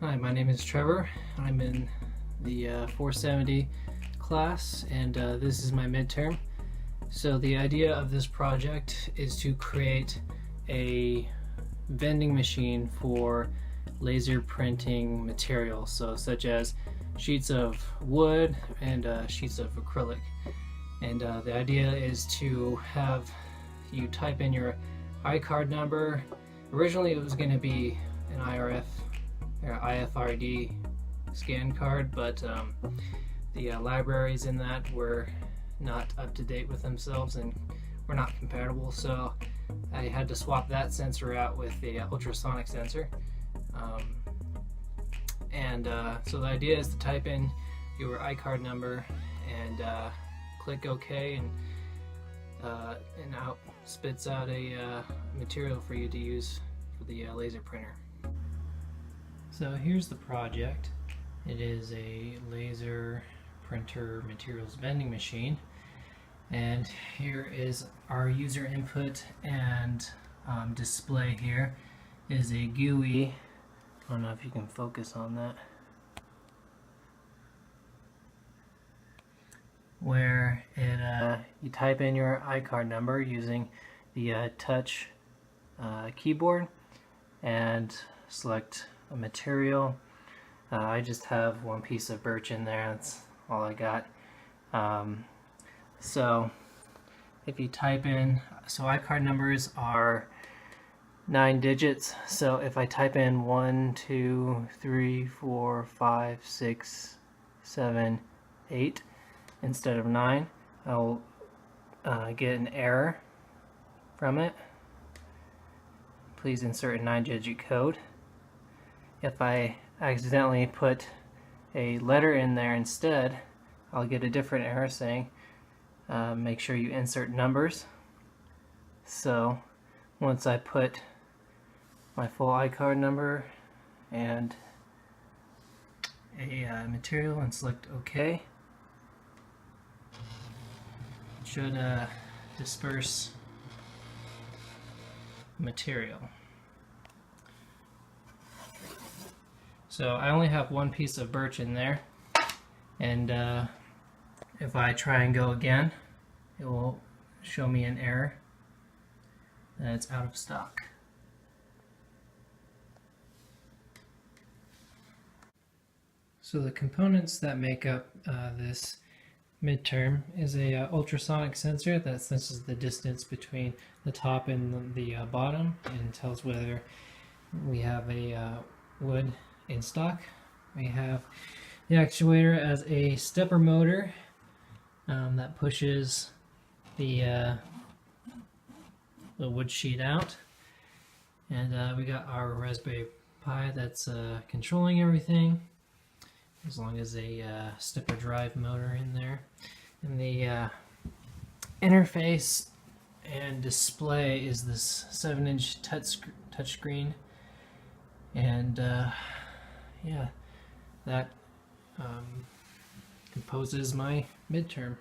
Hi, my name is Trevor. I'm in the 470 class, and this is my midterm. So the idea of this project is to create a vending machine for laser printing materials, so such as sheets of wood and sheets of acrylic. And the idea is to have you type in your iCard number. Originally it was going to be an IFRD scan card, but the libraries in that were not up to date with themselves and were not compatible, so I had to swap that sensor out with the ultrasonic sensor. So the idea is to type in your iCard number and click OK, and out spits out a material for you to use for the laser printer. So here's the project. It is a laser printer materials vending machine, and here is our user input and display. Here is a GUI. I don't know if you can focus on that, where it you type in your iCard number using the touch keyboard and select a material. I just have one piece of birch in there, that's all I got. So if you type in, so iCard numbers are 9 digits, so if I type in 1, 2, 3, 4, 5, 6, 7, 8 instead of 9, I'll get an error from it. Please insert a 9-digit code. If I accidentally put a letter in there instead, I'll get a different error saying make sure you insert numbers. So once I put my full iCard number and a material and select OK, it should disperse material. So I only have one piece of birch in there, and if I try and go again, it will show me an error that it's out of stock. So the components that make up this midterm is a ultrasonic sensor that senses the distance between the top and the bottom and tells whether we have a wood in stock. We have the actuator as a stepper motor that pushes the wood sheet out, and we got our Raspberry Pi that's controlling everything, as long as a stepper drive motor in there. And the interface and display is this 7-inch touch screen, and yeah, that composes my midterm.